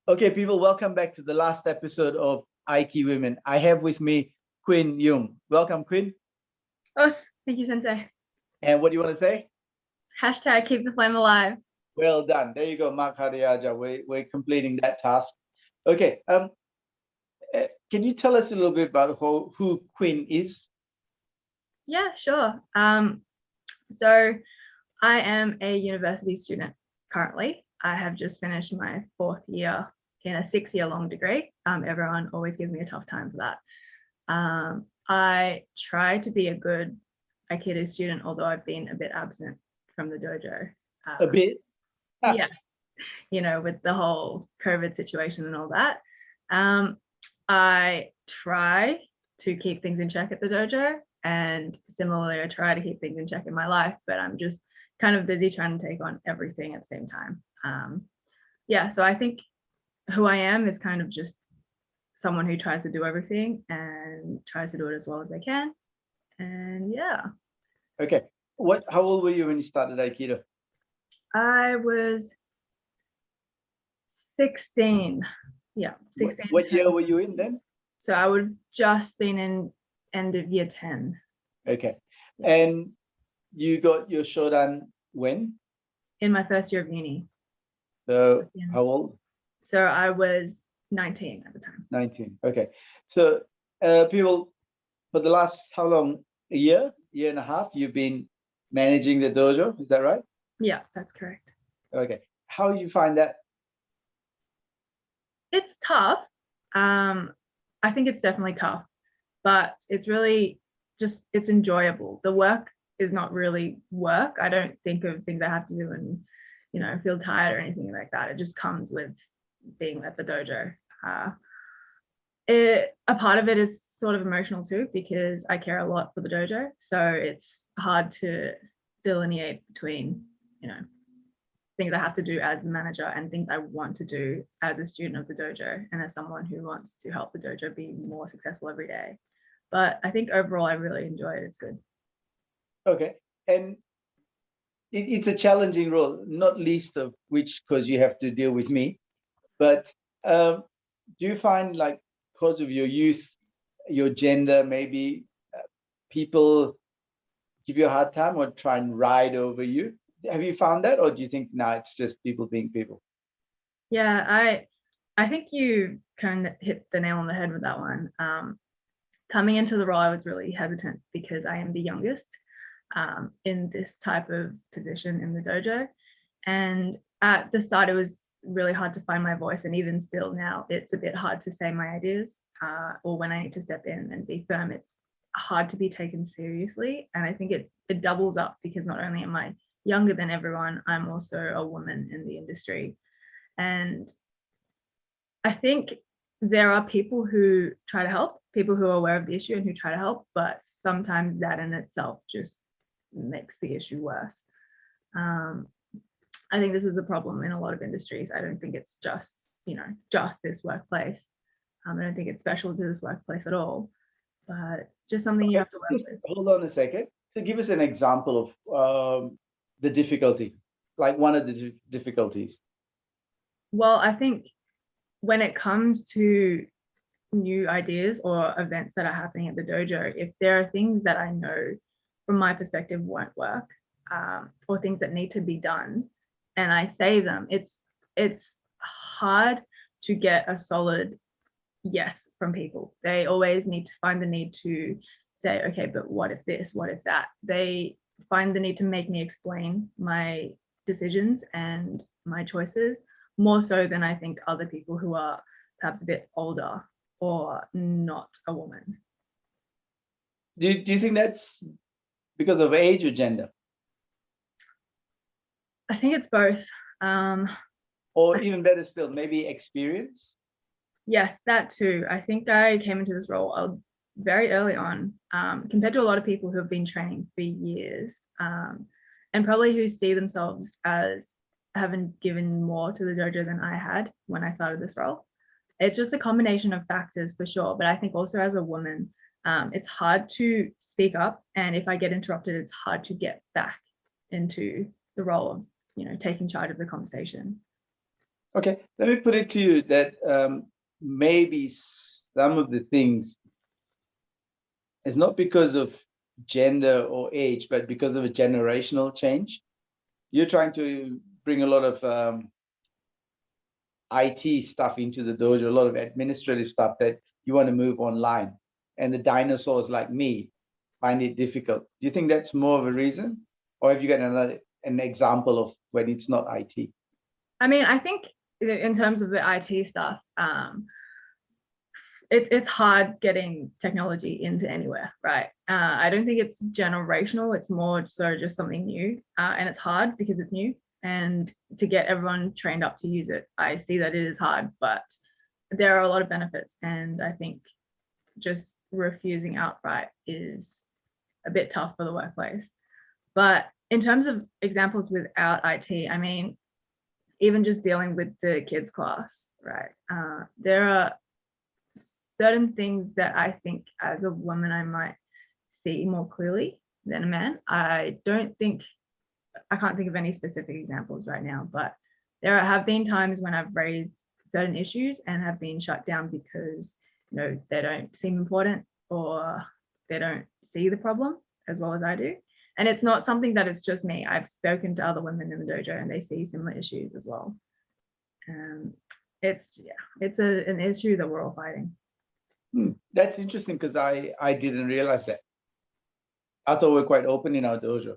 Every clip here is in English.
Okay, people, welcome back to the last episode of Aiki Women. I have with me Quynh Duong. Welcome, Quinn. Oh, thank you, Sensei. And what do you want to say? Hashtag keep the flame alive. Well done. There you go, Mark Hariaja. We're completing that task. Okay. Can you tell us a little bit about who Quinn is? Yeah, sure. So I am a university student currently. I have just finished my 4th year in a 6-year-long degree. Everyone always gives me a tough time for that. I try to be a good Aikido student, although I've been a bit absent from the dojo. A bit? Yes, with the whole COVID situation and all that. I try to keep things in check at the dojo, and similarly, I try to keep things in check in my life, but I'm just kind of busy trying to take on everything at the same time. So I think who I am is kind of just someone who tries to do everything and tries to do it as well as they can. And yeah. Okay. How old were you when you started Aikido? I was 16. Yeah, 16. What year were you in then? So I would have just been in end of year 10. Okay. And you got your Shodan when? In my first year of uni. So how old? So I was 19 at the time. 19. Okay. So people, for the last how long? A year and a half, you've been managing the dojo, is that right? Yeah, that's correct. Okay. How do you find that? It's tough. I think it's definitely tough, but it's really just, it's enjoyable. The work is not really work. I don't think of things I have to do and, feel tired or anything like that. It just comes with being at the dojo. A part of it is sort of emotional too, because I care a lot for the dojo. So it's hard to delineate between, things I have to do as a manager and things I want to do as a student of the dojo and as someone who wants to help the dojo be more successful every day. But I think overall I really enjoy it. It's good. Okay. And it's a challenging role, not least of which because you have to deal with me. But do you find, like, because of your youth, your gender, maybe people give you a hard time or try and ride over you? Have you found that, or do you think it's just people being people? Yeah, I think you kind of hit the nail on the head with that one. Coming into the role, I was really hesitant because I am the youngest in this type of position in the dojo. And at the start, it was really hard to find my voice. And even still now, it's a bit hard to say my ideas or when I need to step in and be firm, it's hard to be taken seriously. And I think it doubles up because not only am I younger than everyone, I'm also a woman in the industry. And I think there are people who try to help, people who are aware of the issue and who try to help, but sometimes that in itself just makes the issue worse. I think this is a problem in a lot of industries. I don't think it's just this workplace. I don't think it's special to this workplace at all, but just something you have to work with. Hold on a second. So give us an example of the difficulty, like one of the difficulties. Well, I think when it comes to new ideas or events that are happening at the dojo, if there are things that I know from my perspective won't work or things that need to be done and I say them, it's hard to get a solid yes from people. They always need to find the need to say, okay, but what if this, what if that? They find the need to make me explain my decisions and my choices more so than I think other people who are perhaps a bit older or not a woman. Do you think that's because of age or gender? I think it's both. Or even better still, maybe experience? Yes, that too. I think I came into this role very early on, compared to a lot of people who have been training for years, and probably who see themselves as having given more to the dojo than I had when I started this role. It's just a combination of factors for sure, but I think also as a woman, it's hard to speak up, and if I get interrupted, it's hard to get back into the role of taking charge of the conversation. Okay, let me put it to you that maybe some of the things is not because of gender or age, but because of a generational change. You're trying to bring a lot of IT stuff into the dojo, a lot of administrative stuff that you want to move online. And the dinosaurs like me find it difficult. Do you think that's more of a reason? Or have you got an example of when it's not IT? I mean, I think in terms of the IT stuff, it's hard getting technology into anywhere, right? I don't think it's generational. It's more so just something new, and it's hard because it's new. And to get everyone trained up to use it, I see that it is hard, but there are a lot of benefits. And I think just refusing outright is a bit tough for the workplace. But in terms of examples without IT, I mean, even just dealing with the kids class, right? There are certain things that I think as a woman I might see more clearly than a man. I can't think of any specific examples right now, but there have been times when I've raised certain issues and have been shut down because they don't seem important or they don't see the problem as well as I do. And it's not something that it's just me. I've spoken to other women in the dojo and they see similar issues as well. It's an issue that we're all fighting. That's interesting because I didn't realize that. I thought we're quite open in our dojo.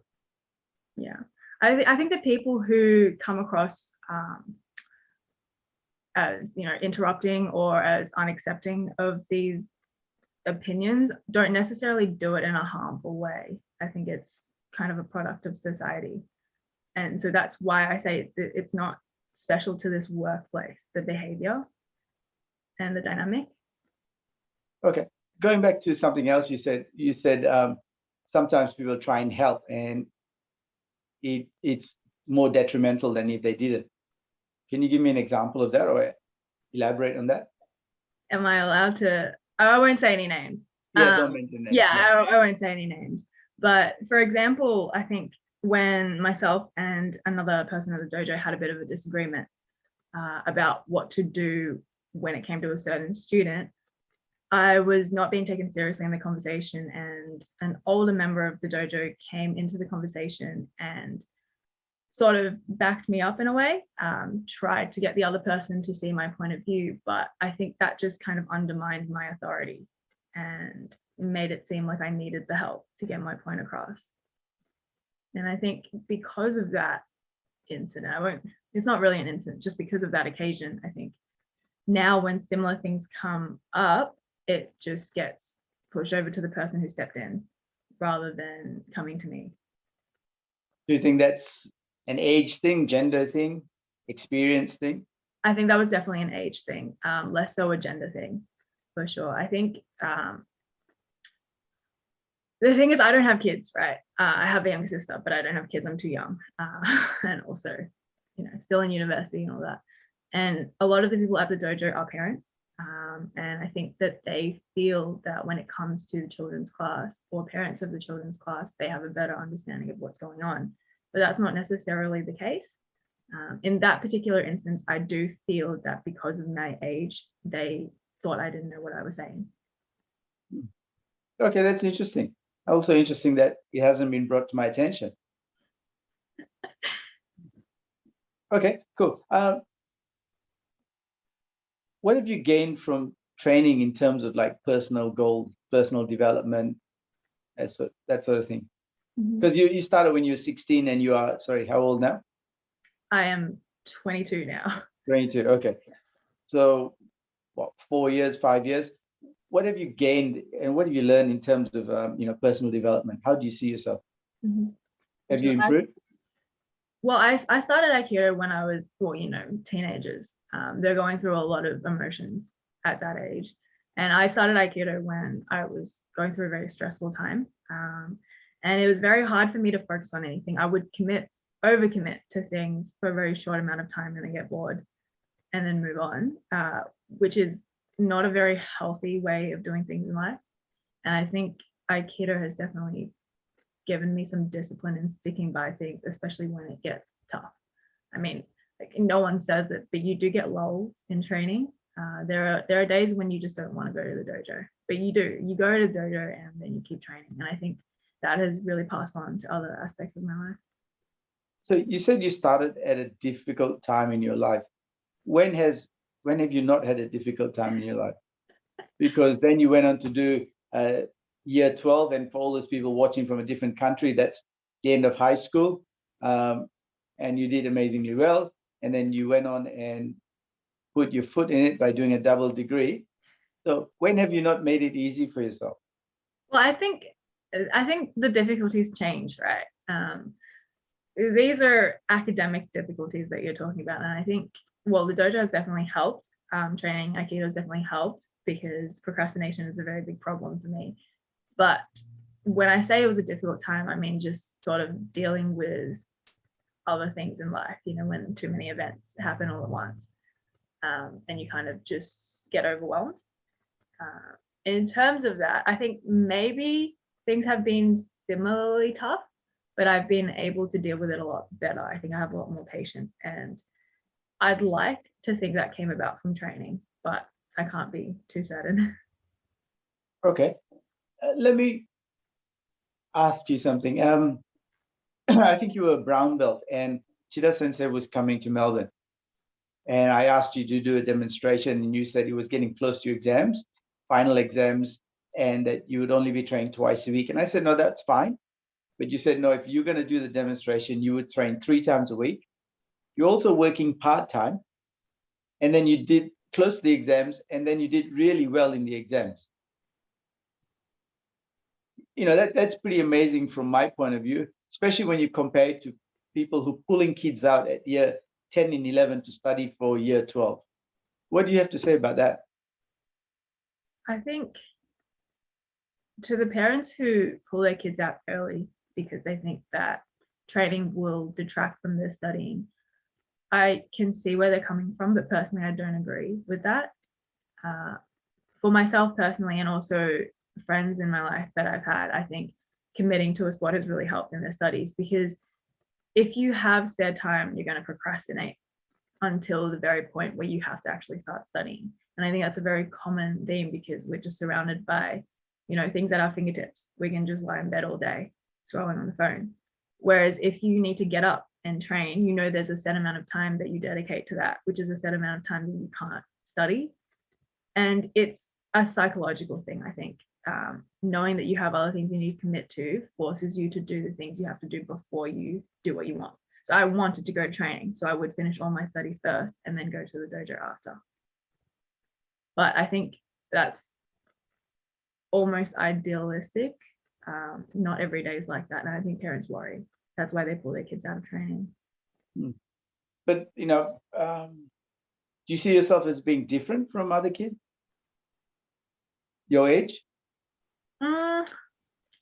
Yeah, I think the people who come across as interrupting or as unaccepting of these opinions don't necessarily do it in a harmful way. I think it's kind of a product of society, and so that's why I say that it's not special to this workplace, the behavior and the dynamic. Okay, going back to something else you said sometimes people try and help and it's more detrimental than if they didn't. Can you give me an example of that or elaborate on that? Am I allowed to? I won't say any names. Yeah, don't mention names. Yeah, I won't say any names. But for example, I think when myself and another person at the dojo had a bit of a disagreement about what to do when it came to a certain student, I was not being taken seriously in the conversation, and an older member of the dojo came into the conversation and sort of backed me up in a way, tried to get the other person to see my point of view, but I think that just kind of undermined my authority and made it seem like I needed the help to get my point across. And I think because of that incident, it's not really an incident, just because of that occasion, I think now when similar things come up, it just gets pushed over to the person who stepped in rather than coming to me. Do you think that's an age thing, gender thing, experience thing? I think that was definitely an age thing, less so a gender thing, for sure. I think the thing is, I don't have kids, right? I have a younger sister, but I don't have kids. I'm too young, and also, still in university and all that. And a lot of the people at the dojo are parents, and I think that they feel that when it comes to the children's class or parents of the children's class, they have a better understanding of what's going on. But that's not necessarily the case. In that particular instance, I do feel that because of my age, they thought I didn't know what I was saying. Okay, that's interesting. Also interesting that it hasn't been brought to my attention. Okay, cool. What have you gained from training in terms of like personal goals, personal development, that sort of thing? Because you started when you were 16 and you are, sorry, how old now? I am 22 now. 22, okay. Yes. So what, 4 years, 5 years? What have you gained and what have you learned in terms of personal development? How do you see yourself? Have you improved? I started Aikido when I was, teenagers. They're going through a lot of emotions at that age. And I started Aikido when I was going through a very stressful time. And it was very hard for me to focus on anything. I would overcommit to things for a very short amount of time and then get bored and then move on, which is not a very healthy way of doing things in life. And I think Aikido has definitely given me some discipline in sticking by things, especially when it gets tough. I mean, like think no one says it, but you do get lulls in training. There are days when you just don't want to go to the dojo, but you do. You go to the dojo and then you keep training. And I think that has really passed on to other aspects of my life. So you said you started at a difficult time in your life. When have you not had a difficult time in your life? Because then you went on to do year 12, and for all those people watching from a different country, that's the end of high school, and you did amazingly well. And then you went on and put your foot in it by doing a double degree. So when have you not made it easy for yourself? Well, I think the difficulties change, right? These are academic difficulties that you're talking about, and I think, well, the dojo has definitely helped. Training Aikido has definitely helped because procrastination is a very big problem for me. But when I say it was a difficult time, I mean just sort of dealing with other things in life, when too many events happen all at once, and you kind of just get overwhelmed. In terms of that, I think maybe things have been similarly tough, but I've been able to deal with it a lot better. I think I have a lot more patience, and I'd like to think that came about from training, but I can't be too certain. Okay. Let me ask you something. I think you were a brown belt, and Chida Sensei was coming to Melbourne. And I asked you to do a demonstration, and you said he was getting close to exams, final exams, and that you would only be trained twice a week. And I said, no, that's fine. But you said, no, if you're going to do the demonstration, you would train 3 times a week. You're also working part-time. And then you did close to the exams, and then you did really well in the exams. That's pretty amazing from my point of view, especially when you compare it to people who pulling kids out at year 10 and 11 to study for year 12. What do you have to say about that? I think to the parents who pull their kids out early because they think that training will detract from their studying, I can see where they're coming from, but personally, I don't agree with that. For myself personally, and also friends in my life that I've had, I think committing to a sport has really helped in their studies, because if you have spare time, you're going to procrastinate until the very point where you have to actually start studying. And I think that's a very common theme because we're just surrounded by, things at our fingertips. We can just lie in bed all day scrolling on the phone. Whereas if you need to get up and train, there's a set amount of time that you dedicate to that, which is a set amount of time that you can't study. And it's a psychological thing, I think. Knowing that you have other things you need to commit to forces you to do the things you have to do before you do what you want. So I wanted to go training, so I would finish all my study first and then go to the dojo after. But I think that's almost idealistic. Not every day is like that, and I think parents worry. That's why they pull their kids out of training. But do you see yourself as being different from other kids your age?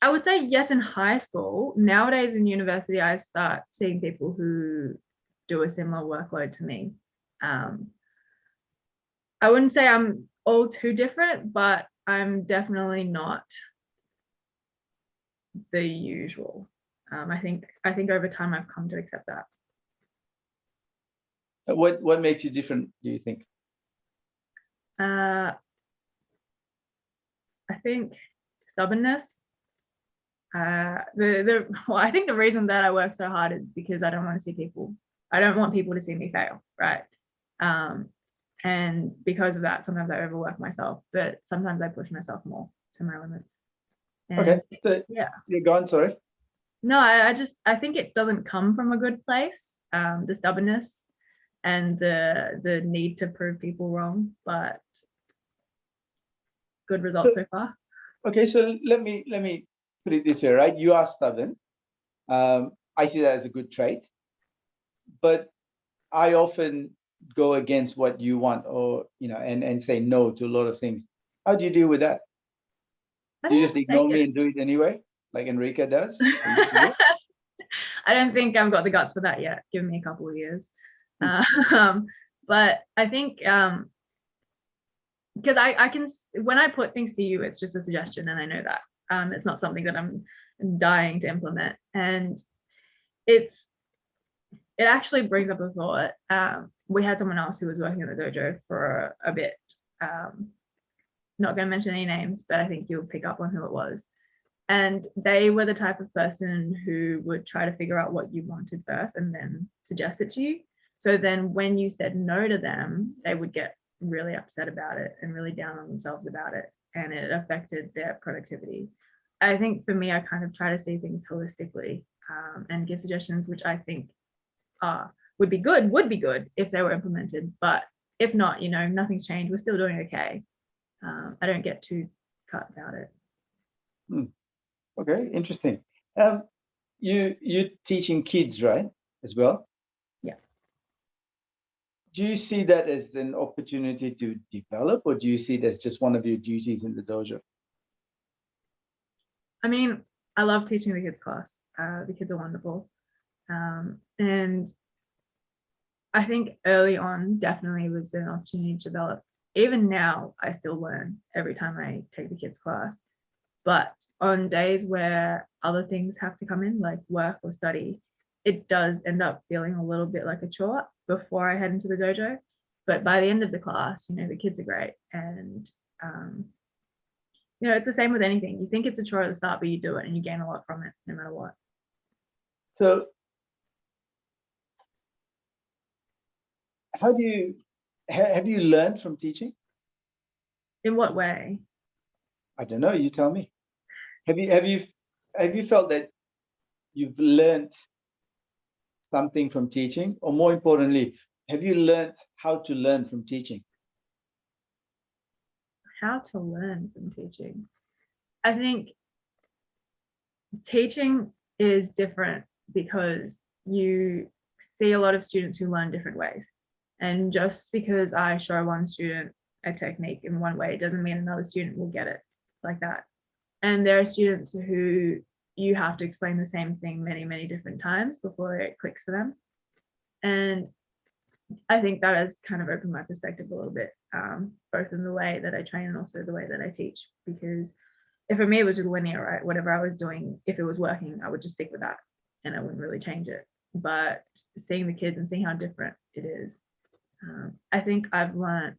I would say yes in high school. Nowadays in university, I start seeing people who do a similar workload to me. I wouldn't say I'm all too different, but I'm definitely not the usual. I think over time I've come to accept that. What makes you different, do you think? I think stubbornness. I think the reason that I work so hard is because I don't want people to see me fail, right? And because of that, sometimes I overwork myself, but sometimes I push myself more to my limits. And okay, so yeah, you're gone. Sorry. No, I think it doesn't come from a good place. The stubbornness and the need to prove people wrong, but good results so far. Okay, so let me put it this way, right? You are stubborn. I see that as a good trait, but I often go against what you want, or and say no to a lot of things. How do you deal with that? Do you just ignore me and do it anyway, like Enrique does? I don't think I've got the guts for that yet. Give me a couple of years. But I think because I can, when I put things to you, it's just a suggestion, and I know that it's not something that I'm dying to implement, and it's it actually brings up a thought. We had someone else who was working at the dojo for a bit. Not going to mention any names, but I think you'll pick up on who it was. And they were the type of person who would try to figure out what you wanted first and then suggest it to you. So then when you said no to them, they would get really upset about it and really down on themselves about it. And it affected their productivity. I think for me, I kind of try to see things holistically and give suggestions, which I think would be good if they were implemented. But if not, nothing's changed. We're still doing okay. I don't get too cut about it. Okay, interesting. You're teaching kids, right, as well? Yeah. Do you see that as an opportunity to develop, or do you see it as just one of your duties in the dojo? I mean, I love teaching the kids class. The kids are wonderful. And I think early on definitely was an opportunity to develop. Even now, I still learn every time I take the kids class. But on days where other things have to come in, like work or study, it does end up feeling a little bit like a chore before I head into the dojo. But by the end of the class, the kids are great. And, it's the same with anything. You think it's a chore at the start, but you do it and you gain a lot from it no matter what. So have you learned from teaching? In what way? I don't know. You tell me. Have you felt that you've learned something from teaching, or more importantly, have you learned how to learn from teaching? How to learn from teaching. I think teaching is different because you see a lot of students who learn different ways. And just because I show one student a technique in one way doesn't mean another student will get it like that. And there are students who you have to explain the same thing many, many different times before it clicks for them. And I think that has kind of opened my perspective a little bit, both in the way that I train and also the way that I teach. Because if for me it was just linear, right? Whatever I was doing, if it was working, I would just stick with that and I wouldn't really change it. But seeing the kids and seeing how different it is, I think I've learned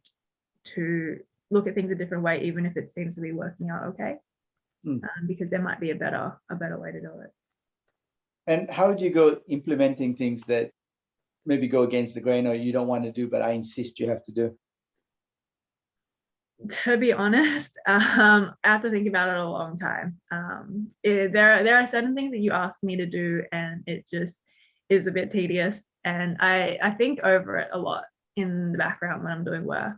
to look at things a different way, even if it seems to be working out okay, because there might be a better way to do it. And how would you go implementing things that maybe go against the grain or you don't want to do, but I insist you have to do? To be honest, I have to think about it a long time. There are certain things that you ask me to do and it just is a bit tedious, and I think over it a lot in the background when I'm doing work.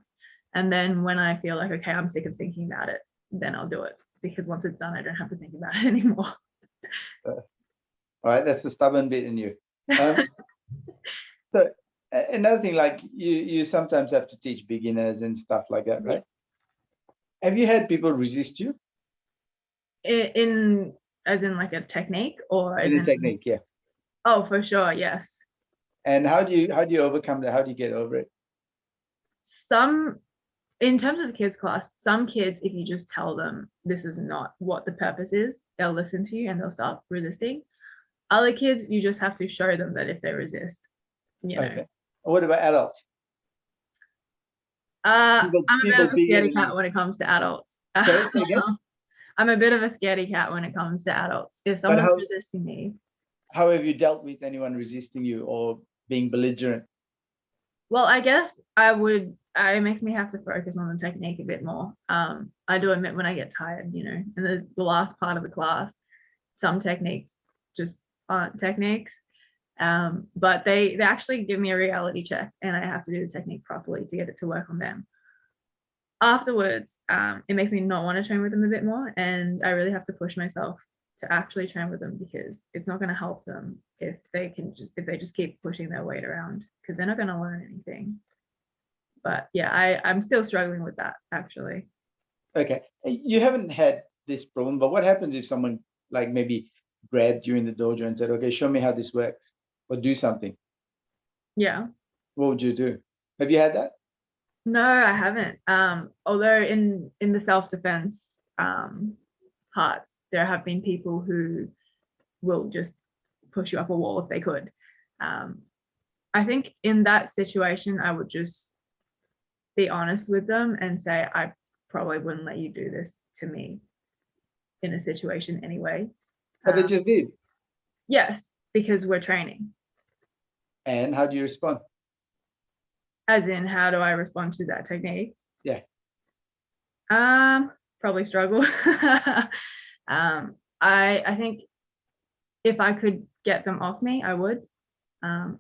And then when I feel like, okay, I'm sick of thinking about it, then I'll do it, because once it's done, I don't have to think about it anymore. All right, that's the stubborn bit in you. So another thing, like you sometimes have to teach beginners and stuff like that, right? Yeah. Have you had people resist you? As in like a technique, or as in a technique, yeah. Oh, for sure, yes. And how do you overcome that? How do you get over it? In terms of the kids class, some kids, if you just tell them this is not what the purpose is, they'll listen to you and they'll stop resisting. Other kids, you just have to show them that if they resist, Okay. What about adults? I'm a bit of a scaredy cat when it comes to adults. Sorry, say again? I'm a bit of a scaredy cat when it comes to adults. If someone's resisting me. How have you dealt with anyone resisting you or being belligerent? Well, I guess it makes me have to focus on the technique a bit more. I do admit when I get tired, in the last part of the class, some techniques just aren't techniques. But they actually give me a reality check and I have to do the technique properly to get it to work on them. Afterwards, it makes me not want to train with them a bit more, and I really have to push myself to actually train with them, because it's not going to help them if they just keep pushing their weight around, because they're not going to learn anything. But yeah, I'm still struggling with that, actually. Okay, you haven't had this problem, but what happens if someone like maybe grabbed you in the dojo and said, okay, show me how this works, or do something? Yeah. What would you do? Have you had that? No, I haven't. Although in the self-defense parts, there have been people who will just push you up a wall if they could. I think in that situation, I would just be honest with them and say, I probably wouldn't let you do this to me in a situation anyway. But they just did. Yes, because we're training. And how do you respond? As in, how do I respond to that technique? Yeah. Probably struggle. I think if I could get them off me, I would.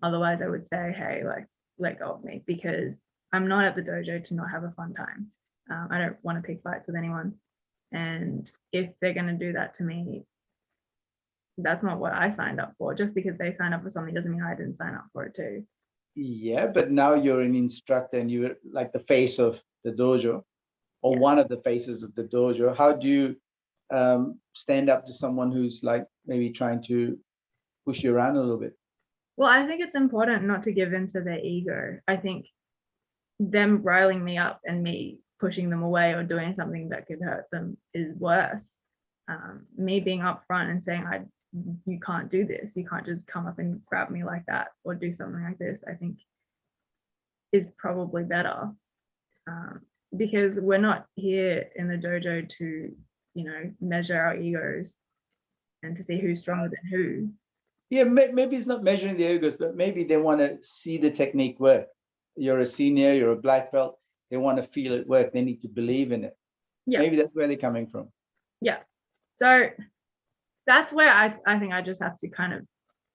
Otherwise, I would say, hey, like, let go of me, because I'm not at the dojo to not have a fun time. I don't want to pick fights with anyone. And if they're going to do that to me, that's not what I signed up for. Just because they signed up for something doesn't mean I didn't sign up for it too. Yeah, but now you're an instructor and you're like the face of the dojo, or Yes. one of the faces of the dojo. How do you stand up to someone who's like maybe trying to push you around a little bit? Well, I think it's important not to give in to their ego. I think them riling me up and me pushing them away or doing something that could hurt them is worse. Me being upfront and saying, you can't do this. You can't just come up and grab me like that or do something like this, I think is probably better. Because we're not here in the dojo to, measure our egos and to see who's stronger than who. Yeah, maybe it's not measuring the egos, but maybe they want to see the technique work. You're a senior, you're a black belt. They want to feel it work. They need to believe in it. Yeah. Maybe that's where they're coming from. Yeah. So that's where I think I just have to kind of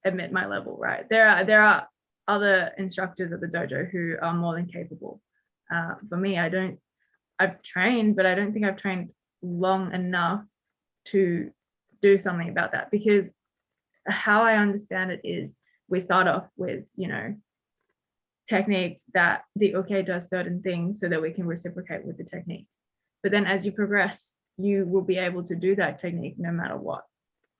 admit my level, right? There are other instructors at the dojo who are more than capable. For me, I've trained, but I don't think I've trained long enough to do something about that, because how I understand it is we start off with, techniques that the uke does certain things so that we can reciprocate with the technique. But then as you progress, you will be able to do that technique no matter what.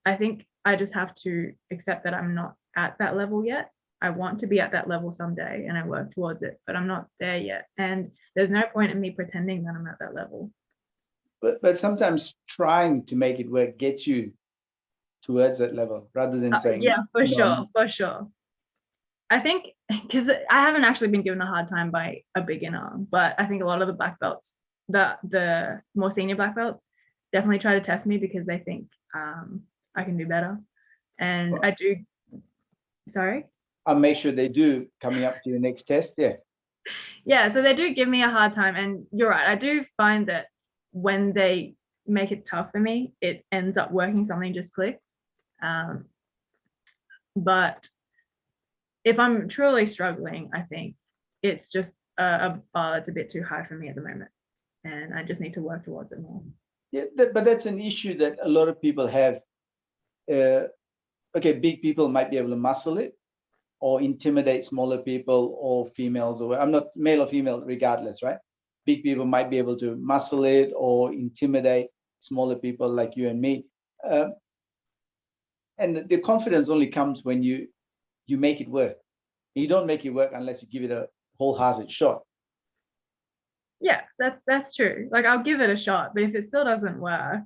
I think I just have to accept that I'm not at that level yet. I want to be at that level someday and I work towards it, but I'm not there yet. And there's no point in me pretending that I'm at that level. But sometimes trying to make it work gets you towards that level rather than saying, yeah, for no. sure. I think because I haven't actually been given a hard time by a beginner, but I think a lot of the black belts, the more senior black belts, definitely try to test me because they think I can do better. And I do. Sorry? I'll make sure they do coming up to your next test. Yeah. Yeah, so they do give me a hard time. And you're right. I do find that when they make it tough for me, it ends up working, something just clicks. But if I'm truly struggling, I think it's just a bar that's a bit too high for me at the moment. And I just need to work towards it more. Yeah, but that's an issue that a lot of people have. Okay, big people might be able to muscle it or intimidate smaller people or females, or I'm not male or female, regardless, right? Big people might be able to muscle it or intimidate smaller people like you and me. And the confidence only comes when you make it work. You don't make it work unless you give it a wholehearted shot. Yeah, that's true. Like, I'll give it a shot, but if it still doesn't work,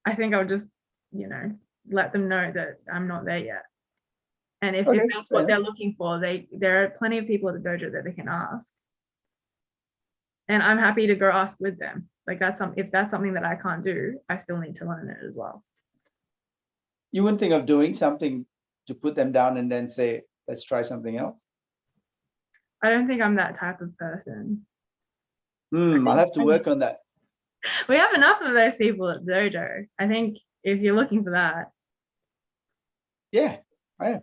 I think I'll just, let them know that I'm not there yet. And if that's what they're looking for, there are plenty of people at the dojo that they can ask. And I'm happy to go ask with them. Like, if that's something that I can't do, I still need to learn it as well. You wouldn't think of doing something to put them down and then say, let's try something else? I don't think I'm that type of person. I'll have to work on that. We have enough of those people at the dojo. I think if you're looking for that. Yeah, I am.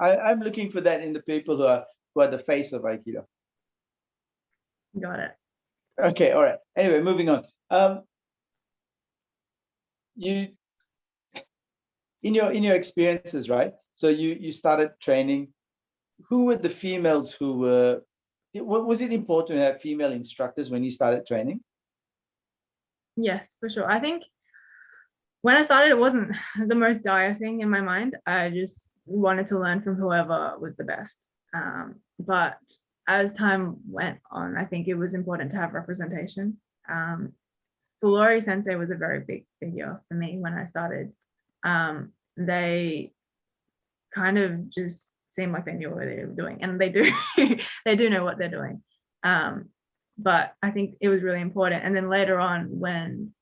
I'm looking for that in the people who are the face of Aikido. Got it. Okay, all right. Anyway, moving on. You in your experiences, right? So you started training. Who were the females who were? Was it important to have female instructors when you started training? Yes, for sure. I think when I started, it wasn't the most dire thing in my mind. I just wanted to learn from whoever was the best. But as time went on, I think it was important to have representation. Fulori Sensei was a very big figure for me when I started. They kind of just seemed like they knew what they were doing, and they do. They do know what they're doing. But I think it was really important. And then later on, when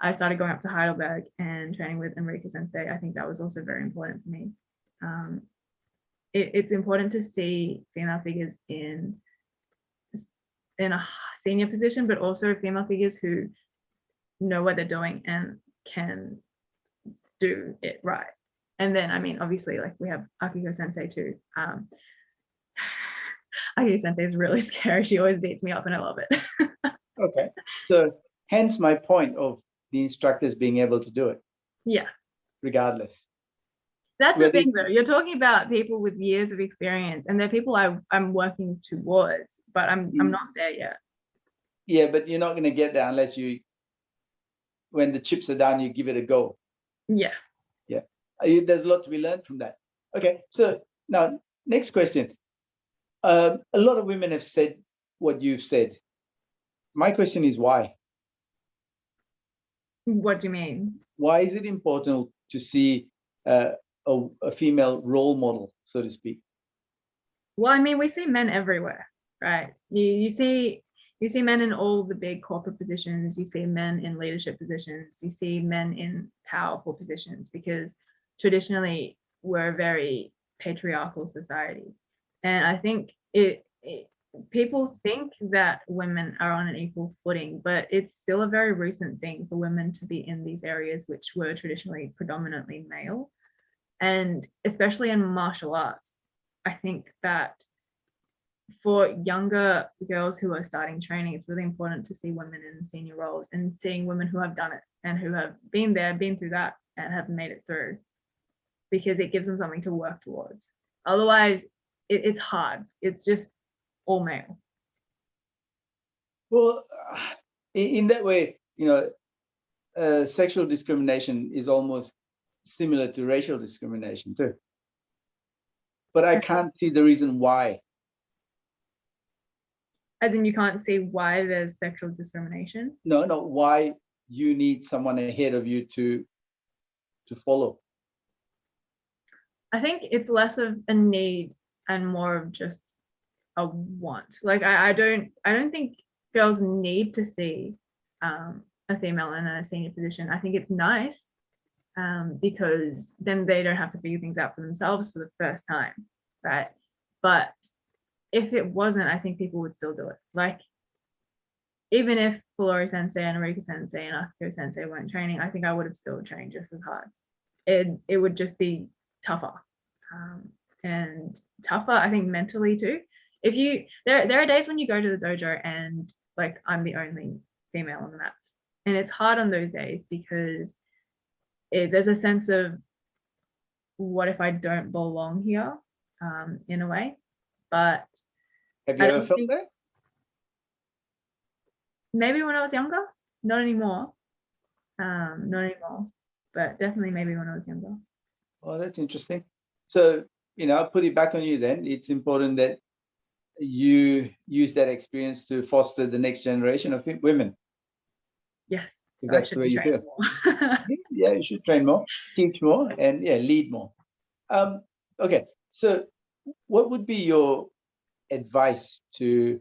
I started going up to Heidelberg and training with Enrique Sensei, I think that was also very important for me. It's important to see female figures in a senior position, but also female figures who know what they're doing and can do it right. And then, I mean, obviously, like we have Akiko Sensei too. Akiko Sensei is really scary. She always beats me up, and I love it. Okay, so hence my point of the instructors being able to do it. Yeah, regardless. that's the thing, though. You're talking about people with years of experience, and they're people I'm working towards, but I'm not there yet. Yeah, but you're not going to get there unless when the chips are down, you give it a go. Yeah. Yeah. There's a lot to be learned from that. Okay, so now next question. A lot of women have said what you've said. My question is why? What do you mean? Why is it important to see a female role model, so to speak? Well, I mean, we see men everywhere, right? You see men in all the big corporate positions. You see men in leadership positions. You see men in powerful positions, because traditionally we're a very patriarchal society. And I think people think that women are on an equal footing, but it's still a very recent thing for women to be in these areas which were traditionally predominantly male. And especially in martial arts, I think that for younger girls who are starting training, it's really important to see women in senior roles and seeing women who have done it and who have been there, been through that, and have made it through, because it gives them something to work towards. Otherwise, it's hard. It's just all male. Well, in that way, sexual discrimination is almost similar to racial discrimination too. But I can't see the reason why. As in, you can't see why there's sexual discrimination? No, why you need someone ahead of you to follow. I think it's less of a need and more of just a want. Like I don't think girls need to see a female in a senior position. I think it's nice because then they don't have to figure things out for themselves for the first time, right? But if it wasn't, I think people would still do it. Like, even if Flori Sensei and Arika Sensei and Akiko Sensei weren't training, I think I would have still trained just as hard. It would just be tougher. And tougher, I think, mentally too. There are days when you go to the dojo and like I'm the only female on the mats, and it's hard on those days because there's a sense of, what if I don't belong here, in a way. But have you ever felt that? Maybe when I was younger, not anymore. But definitely maybe when I was younger. Oh, that's interesting. So, I'll put it back on you then. It's important that you use that experience to foster the next generation of women. Yes. So that's the way you feel. Yeah, you should train more, teach more, and lead more. Okay, so what would be your advice to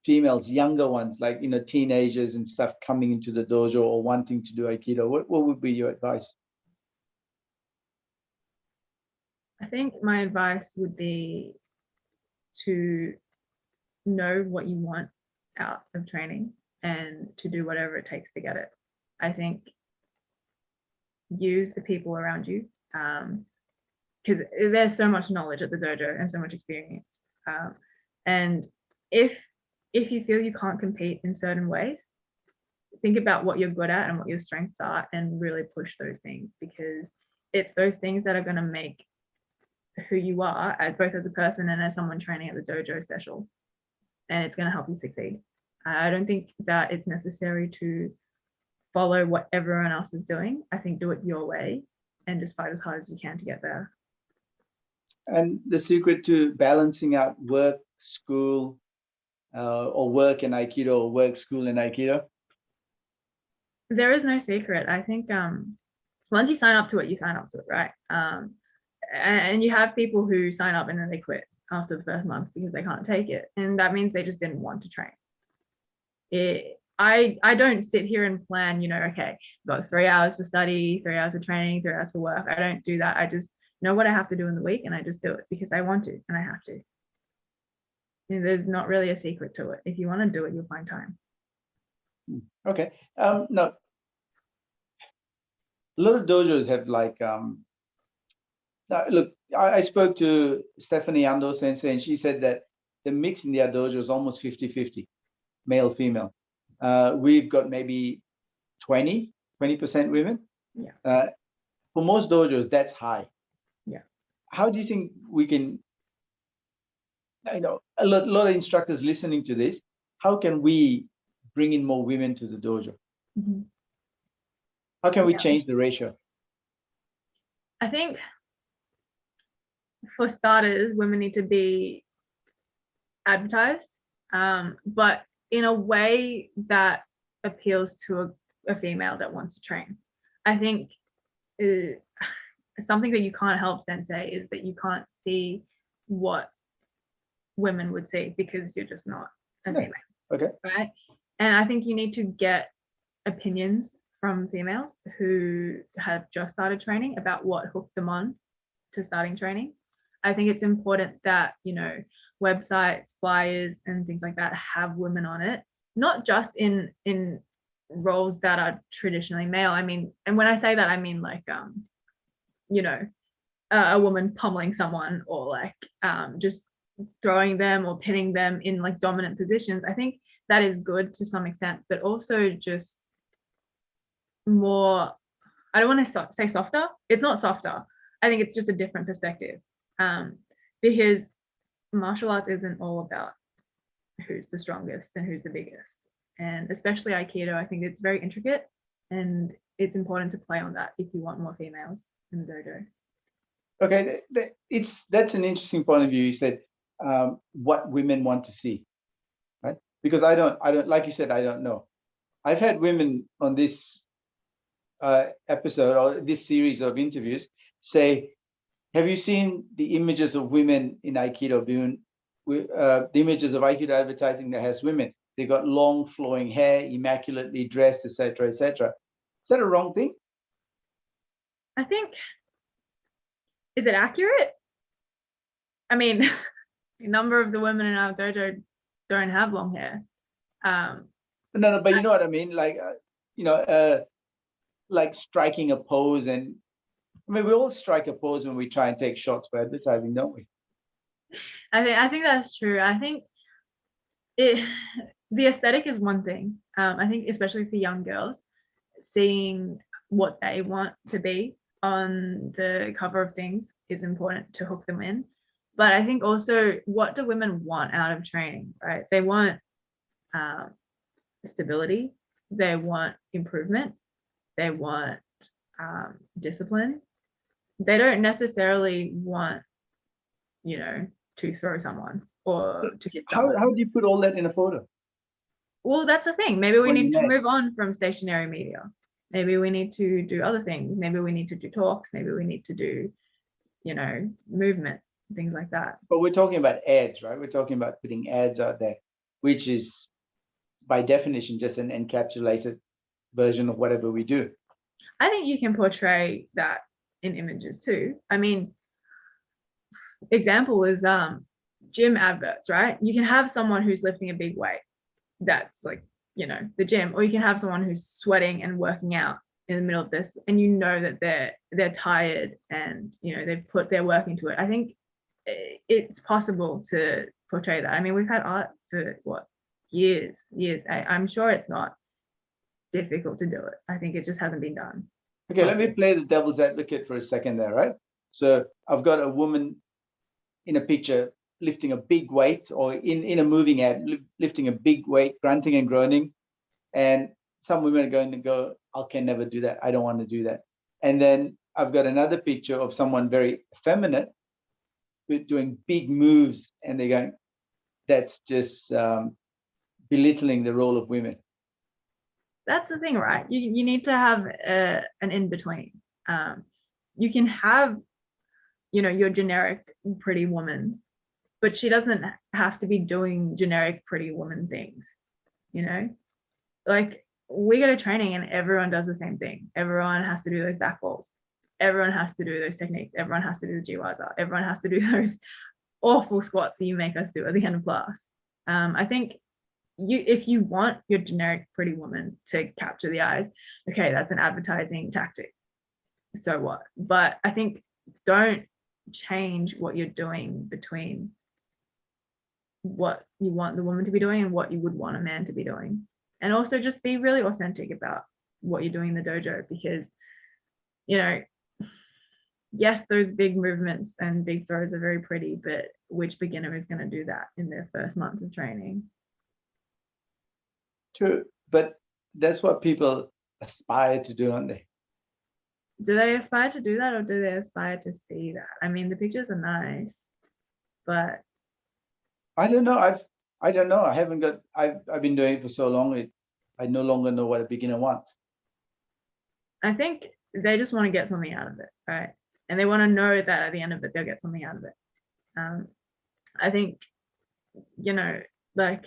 females, younger ones, like teenagers and stuff, coming into the dojo or wanting to do Aikido? What would be your advice? I think my advice would be to know what you want out of training and to do whatever it takes to get it. I think use the people around you, because there's so much knowledge at the dojo and so much experience. And if you feel you can't compete in certain ways, think about what you're good at and what your strengths are and really push those things, because it's those things that are going to make who you are, both as a person and as someone training at the dojo, special. And it's going to help you succeed. I don't think that it's necessary to follow what everyone else is doing. I think do it your way and just fight as hard as you can to get there. And the secret to balancing out work, school, or work and Aikido, or work, school, and Aikido? There is no secret. I think once you sign up to it, you sign up to it, right? And you have people who sign up and then they quit after the first month because they can't take it, and that means they just didn't want to train. I don't sit here and plan, okay, I've got 3 hours for study, 3 hours for training, 3 hours for work. I don't do that. I just know what I have to do in the week and I just do it because I want to and I have to. There's not really a secret to it. If you want to do it, you'll find time. Okay. No, a lot of dojos have like look, I spoke to Stephanie Ando Sensei, and she said that the mix in their dojo is almost 50-50, male, female. We've got maybe 20% women. Yeah. For most dojos, that's high. Yeah. How do you think we can, a lot of instructors listening to this, how can we bring in more women to the dojo? Mm-hmm. How can we change the ratio? I think for starters, women need to be advertised, but in a way that appeals to a female that wants to train. I think something that you can't help, Sensei, is that you can't see what women would see because you're just not a female. Okay. Right? And I think you need to get opinions from females who have just started training about what hooked them on to starting training. I think it's important that, websites, flyers, and things like that have women on it, not just in roles that are traditionally male. I mean, and when I say that, I mean like, a woman pummeling someone or like just throwing them or pinning them in like dominant positions. I think that is good to some extent, but also just more, I don't want to say softer. It's not softer. I think it's just a different perspective, because martial arts isn't all about who's the strongest and who's the biggest. And especially Aikido, I think it's very intricate, and it's important to play on that if you want more females in the dojo. Okay, that's an interesting point of view. You said what women want to see, right? Because I don't like you said, I don't know. I've had women on this episode or this series of interviews say, have you seen the images of women in Aikido? The images of Aikido advertising that has women. They got long flowing hair, immaculately dressed, etc., etc. Is that a wrong thing? I think, is it accurate? I mean, a number of the women in our dojo don't have long hair. No, but you know what I mean? Like, like striking a pose. And I mean, we all strike a pose when we try and take shots for advertising, don't we? I think that's true. I think the aesthetic is one thing. I think especially for young girls, seeing what they want to be on the cover of things is important to hook them in. But I think also, what do women want out of training, right? They want stability. They want improvement. They want discipline. They don't necessarily want, to throw someone or to hit someone. How do you put all that in a photo? Well, that's the thing. Maybe we need to move on from stationary media. Maybe we need to do other things. Maybe we need to do talks. Maybe we need to do, movement, things like that. But we're talking about ads, right? We're talking about putting ads out there, which is by definition just an encapsulated version of whatever we do. I think you can portray that in images too. I mean, example is gym adverts, right? You can have someone who's lifting a big weight. That's like, the gym, or you can have someone who's sweating and working out in the middle of this, and that they're tired and they've put their work into it. I think it's possible to portray that. I mean, we've had art for years. I'm sure it's not difficult to do it. I think it just hasn't been done. Okay, let me play the devil's advocate for a second there, right? So I've got a woman in a picture lifting a big weight, or in a moving ad, lifting a big weight, grunting and groaning. And some women are going to go, I can never do that. I don't want to do that. And then I've got another picture of someone very effeminate doing big moves, and they're going, that's just belittling the role of women. That's the thing, right? You need to have an in-between. You can have, your generic pretty woman, but she doesn't have to be doing generic pretty woman things, like we go to training and everyone does the same thing. Everyone has to do those back balls. Everyone has to do those techniques. Everyone has to do the GYs. Everyone has to do those awful squats that you make us do at the end of class. I think if you want your generic pretty woman to capture the eyes, okay, that's an advertising tactic. So what? But I think don't change what you're doing between what you want the woman to be doing and what you would want a man to be doing. And also just be really authentic about what you're doing in the dojo, because, yes, those big movements and big throws are very pretty, but which beginner is going to do that in their first month of training? True, but that's what people aspire to do, aren't they? Do they aspire to do that, or do they aspire to see that? I mean, the pictures are nice, but I don't know. I don't know. I've been doing it for so long. I no longer know what a beginner wants. I think they just want to get something out of it, right? And they want to know that at the end of it, they'll get something out of it. I think, like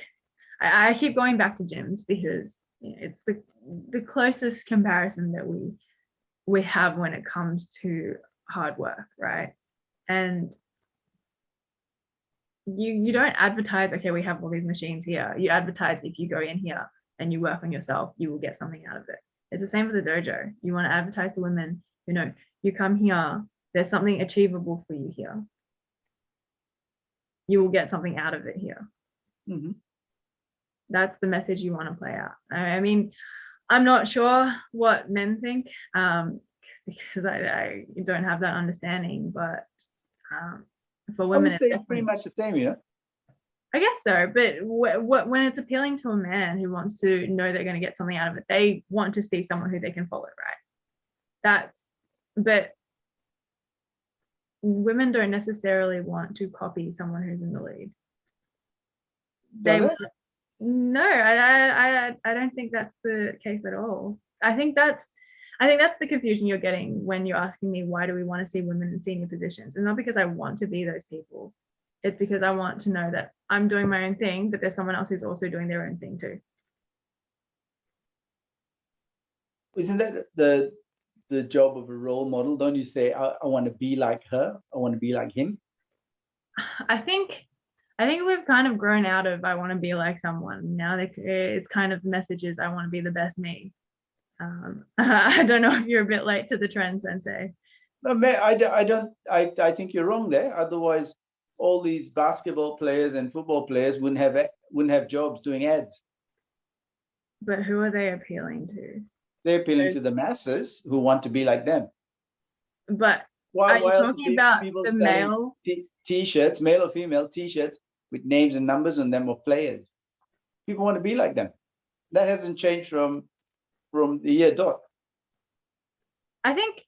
I keep going back to gyms because it's the closest comparison that we have when it comes to hard work, right? And you don't advertise, okay, we have all these machines here. You advertise, if you go in here and you work on yourself, you will get something out of it. It's the same for the dojo. You want to advertise to women, you come here, there's something achievable for you here. You will get something out of it here. Mm-hmm. That's the message you want to play out. I mean, I'm not sure what men think, because I don't have that understanding, but for women, it's pretty much the same, I guess so, but when it's appealing to a man who wants to know they're going to get something out of it, they want to see someone who they can follow, right? But women don't necessarily want to copy someone who's in the lead. No, I don't think that's the case at all. I think that's the confusion you're getting when you're asking me, why do we want to see women in senior positions? And not because I want to be those people. It's because I want to know that I'm doing my own thing, but there's someone else who's also doing their own thing too. Isn't that the job of a role model? Don't you say, I want to be like her, I want to be like him? I think we've kind of grown out of I want to be like someone. Now it's kind of messages, I want to be the best me. I don't know if you're a bit late to the trend, Sensei. No, I don't. I think you're wrong there. Otherwise, all these basketball players and football players wouldn't have jobs doing ads. But who are they appealing to? They're appealing to the masses who want to be like them. But are you talking about the male T-shirts, male or female T-shirts with names and numbers on them of players? People want to be like them. That hasn't changed from the year dot. I think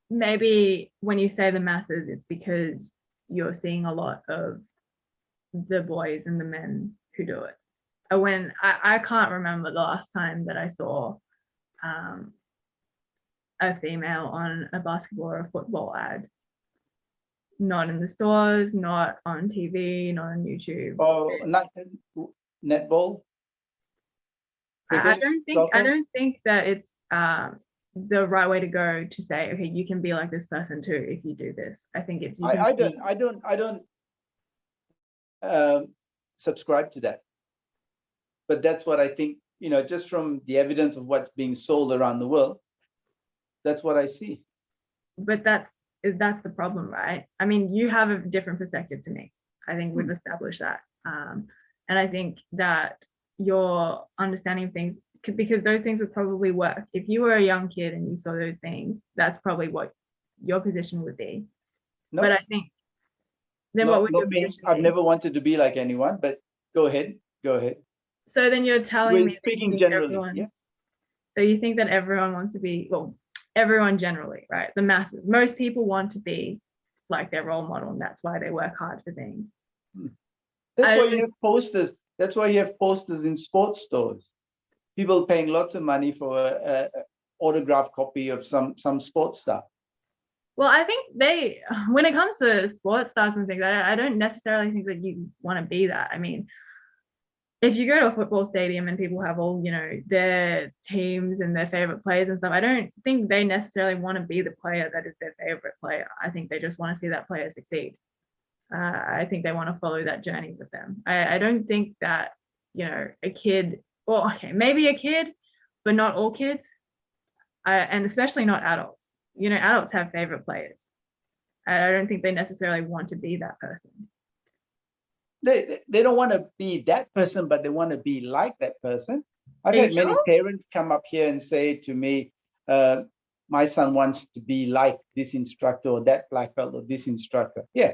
maybe when you say the masses, it's because you're seeing a lot of the boys and the men who do it. When I can't remember the last time that I saw a female on a basketball or a football ad. Not in the stores, not on TV, not on YouTube. Oh, not netball. I don't think that it's the right way to go to say, okay, you can be like this person too if you do this. I think it's I don't subscribe to that. But that's what I think, just from the evidence of what's being sold around the world, that's what I see. But that's the problem, right? I mean, you have a different perspective to me. I think we've established that. And I think that your understanding of things, because those things would probably work. If you were a young kid and you saw those things, that's probably what your position would be. No, but I think then what would your position be? I've never wanted to be like anyone, but go ahead. So then you're telling me speaking generally, yeah. So you think that everyone wants to be, well, everyone generally, right? The masses. Most people want to be like their role model, and that's why they work hard for things. That's why you have posters. That's why you have posters in sports stores. People paying lots of money for autograph copy of some sports star. Well, I think when it comes to sports stars and things, I don't necessarily think that you want to be that. I mean, if you go to a football stadium and people have all, their teams and their favorite players and stuff, I don't think they necessarily want to be the player that is their favorite player. I think they just want to see that player succeed. I think they want to follow that journey with them. I don't think that, a kid, well, okay, maybe a kid, but not all kids, and especially not adults. Adults have favorite players. I don't think they necessarily want to be that person. They don't want to be that person, but they want to be like that person. I've Are you had many sure? parents come up here and say to me, my son wants to be like this instructor or that black belt or this instructor. Yeah.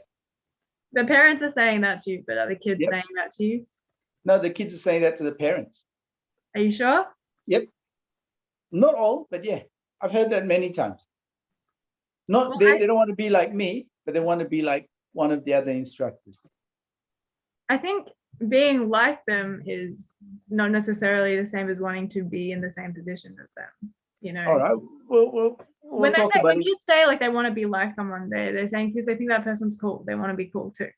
The parents are saying that to you, but are the kids Yep. saying that to you? No, the kids are saying that to the parents. Are you sure? Yep. Not all, but yeah, I've heard that many times. Well, They don't want to be like me, but they want to be like one of the other instructors. I think being like them is not necessarily the same as wanting to be in the same position as them. All right. We'll When talk about it. kids say like they want to be like someone, they're saying because they think that person's cool. They want to be cool too.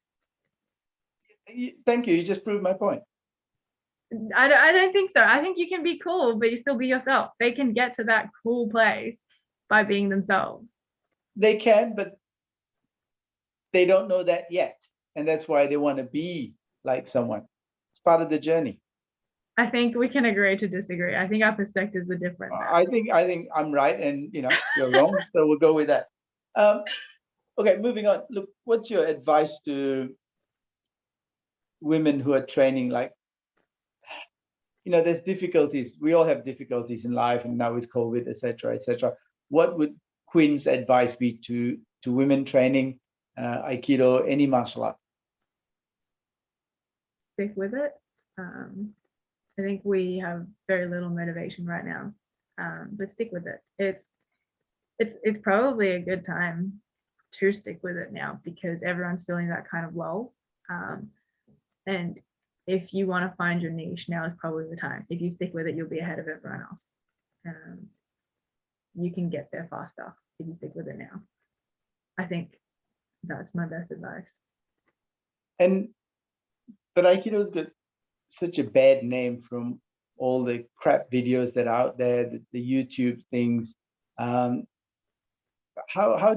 Thank you. You just proved my point. I don't think so. I think you can be cool, but you still be yourself. They can get to that cool place by being themselves. They can, but they don't know that yet. And that's why they want to be like someone. It's part of the journey. I think we can agree to disagree. I think our perspectives are different. I think I'm right and you're wrong. So we'll go with that. Okay, moving on. Look, what's your advice to women who are training? Like, there's difficulties. We all have difficulties in life, and now with COVID, etc., etc. What would Quinn's advice be to women training Aikido, any martial art? Stick with it. I think we have very little motivation right now, but stick with it. It's probably a good time to stick with it now because everyone's feeling that kind of lull. And if you want to find your niche, now is probably the time. If you stick with it, you'll be ahead of everyone else. You can get there faster if you stick with it now. I think that's my best advice. But Aikido's got such a bad name from all the crap videos that are out there, the YouTube things. How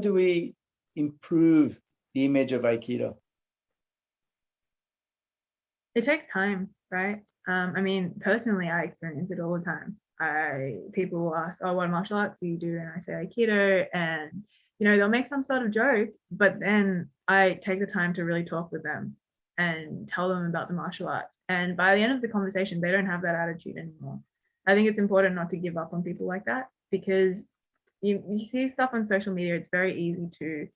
do we improve the image of Aikido? It takes time, right? I mean, personally, I experience it all the time. People will ask, "Oh, what martial arts do you do?" And I say Aikido, and they'll make some sort of joke, but then I take the time to really talk with them and tell them about the martial arts. And by the end of the conversation, they don't have that attitude anymore. I think it's important not to give up on people like that because you see stuff on social media. It's very easy to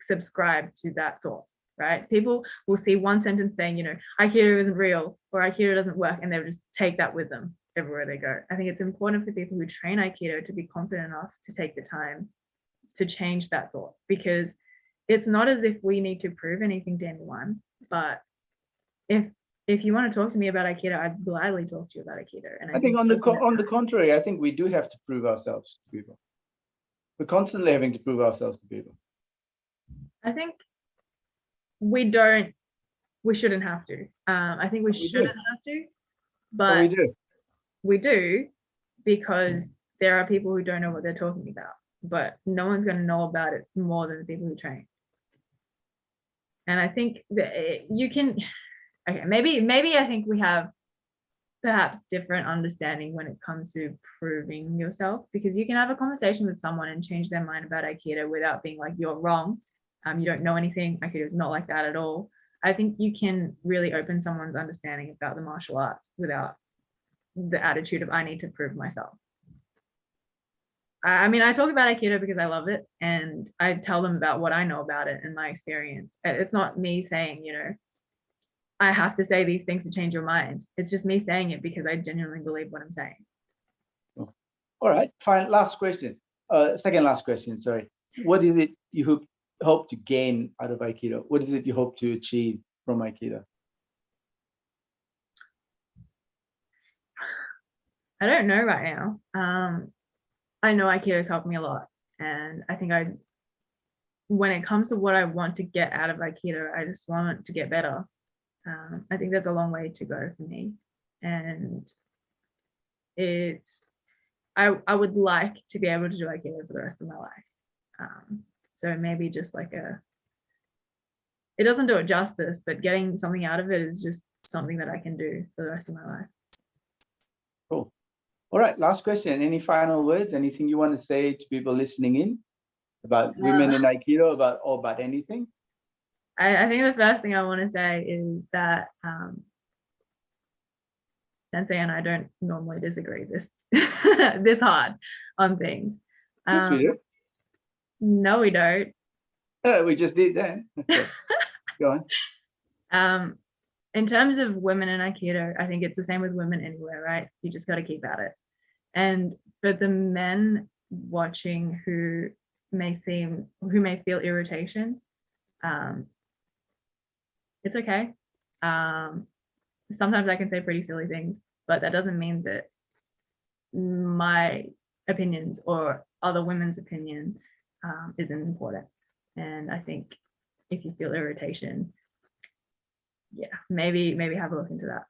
subscribe to that thought, right? People will see one sentence saying, Aikido isn't real or Aikido doesn't work, and they'll just take that with them everywhere they go. I think it's important for people who train Aikido to be confident enough to take the time to change that thought, because it's not as if we need to prove anything to anyone. But if you want to talk to me about Aikido, I'd gladly talk to you about Aikido. And I think on the contrary, I think we do have to prove ourselves to people. We're constantly having to prove ourselves to people. I think we shouldn't have to. I think we shouldn't have to, but we do because there are people who don't know what they're talking about, but no one's going to know about it more than the people who train. And I think that you can, okay, maybe I think we have perhaps different understanding when it comes to proving yourself, because you can have a conversation with someone and change their mind about Aikido without being like, you're wrong. You don't know anything. Aikido is not like that at all. I think you can really open someone's understanding about the martial arts without the attitude of I need to prove myself. I mean, I talk about Aikido because I love it, and I tell them about what I know about it and my experience. It's not me saying, I have to say these things to change your mind. It's just me saying it because I genuinely believe what I'm saying. All right, fine. Last question. Second last question, sorry. What is it you hope to gain out of Aikido? What is it you hope to achieve from Aikido? I don't know right now. I know Aikido's helped me a lot, and I think when it comes to what I want to get out of Aikido, I just want to get better. I think there's a long way to go for me, and I would like to be able to do Aikido for the rest of my life. So maybe just like it doesn't do it justice, but getting something out of it is just something that I can do for the rest of my life. Cool. All right, last question. Any final words? Anything you want to say to people listening in about women in Aikido, about anything? I think the first thing I want to say is that Sensei and I don't normally disagree this this hard on things. Yes, we do. No, we don't. We just did then. Okay. Go on. In terms of women in Aikido, I think it's the same with women anywhere, right? You just got to keep at it. And for the men watching who may feel irritation, it's okay. Sometimes I can say pretty silly things, but that doesn't mean that my opinions or other women's opinion isn't important. And I think if you feel irritation, yeah, maybe have a look into that.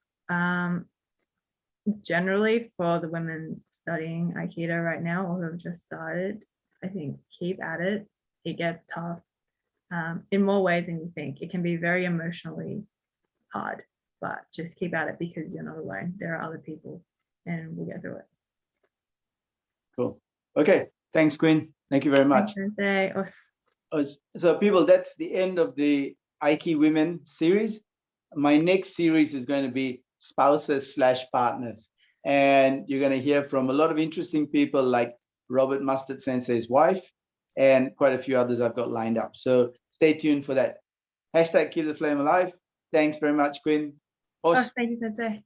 Generally, for the women studying Aikido right now or who have just started, I think keep at it. It gets tough in more ways than you think. It can be very emotionally hard, but just keep at it because you're not alone. There are other people, and we'll get through it. Cool. Okay. Thanks, Quinn. Thank you very much. So, people, that's the end of the Aiki Women series. My next series is going to be spouses/partners. And you're going to hear from a lot of interesting people like Robert Mustard Sensei's wife and quite a few others I've got lined up. So stay tuned for that. #Keep the flame alive. Thanks very much, Quinn. Thank you, Sensei.